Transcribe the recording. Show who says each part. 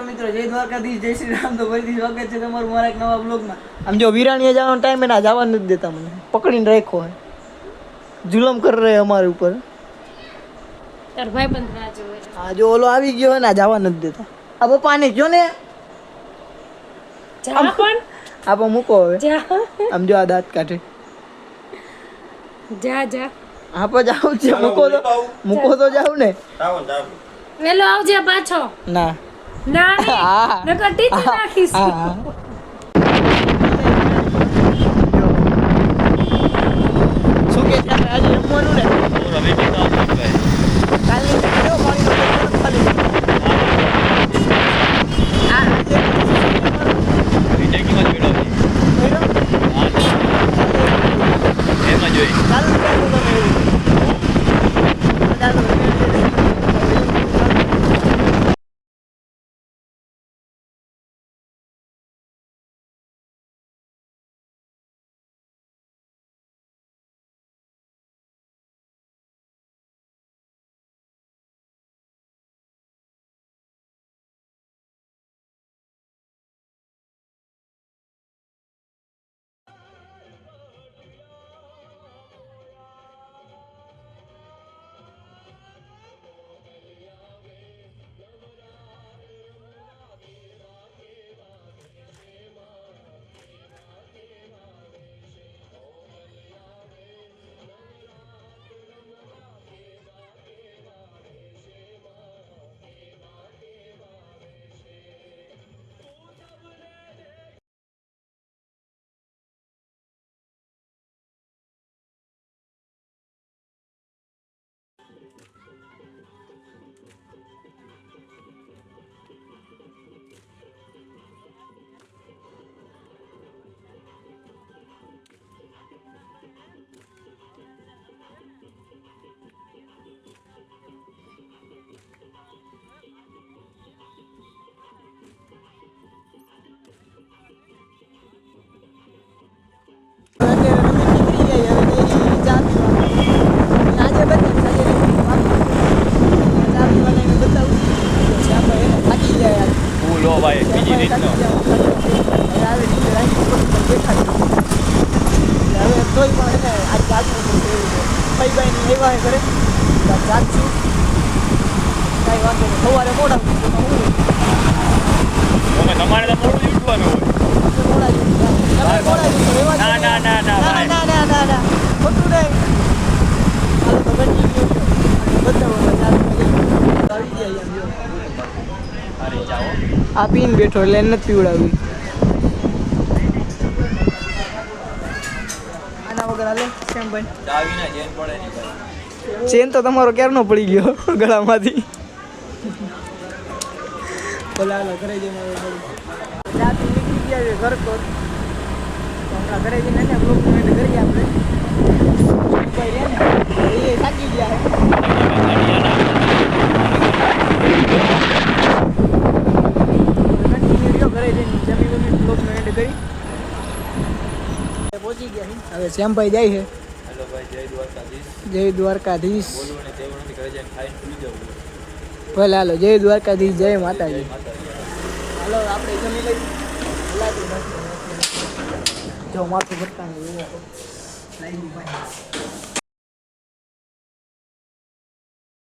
Speaker 1: મિત્રો જય દ્વારકાધીશ, જય શ્રી રામ. તો ફરીથી સ્વાગત છે તમારું મારા એક નવા બ્લોગમાં. આમ જો વિરાણીએ જવાનો ટાઈમ એને જવા નથી દેતા, મને પકડીને રાખ્યો હોય, જુલમ કરી રહે અમારી ઉપર.
Speaker 2: તાર ભાઈ બંધ ના જોવે.
Speaker 1: હા જો ઓલો આવી ગયો ને જવા નથી દેતા. આ પપ્પાને જો ને
Speaker 2: જા પણ
Speaker 1: આપો મૂકો હવે.
Speaker 2: જા
Speaker 1: આમ જો આ દાંત કાઢે.
Speaker 2: જા જા
Speaker 1: આપો જાવ છે, મૂકો તો જાવ ને.
Speaker 2: વેલો આવજે પાછો.
Speaker 1: ના
Speaker 2: ના
Speaker 1: હા.
Speaker 2: નકર ટીચર નાખીશ.
Speaker 1: હા શું કે છે આજે રમવાનું ને કાલની કેવો પાણીનો બોટલ ખાલી આ આ પીને બેઠો એટલે એને નથી પીવડાવી. આના વગર હાલે કેમ ભાઈ? ચેન તો તમારો ક્યારનો પડી ગયો ગળામાંથી. બોલા ઘરે જઈને રાતે નીકળી ગયા છે ઘર તો હમણાં ઘરે જઈને એને બ્લોક એડ કરીએ આપણે. એ થાકી ગયા ઘરે જઈને જમી બ્લોકનો એન્ડ કરી પહોંચી ગયા. હવે શ્યામભાઈ જાય છે. હેલો ભાઈ, જય દ્વારકાધીશ. જય દ્વારકાધીશ. ભલે હાલો, જય દ્વારકાધીશ, જય માતાજી. હાલો આપણે જમી લઈ. જો માથું ભરતા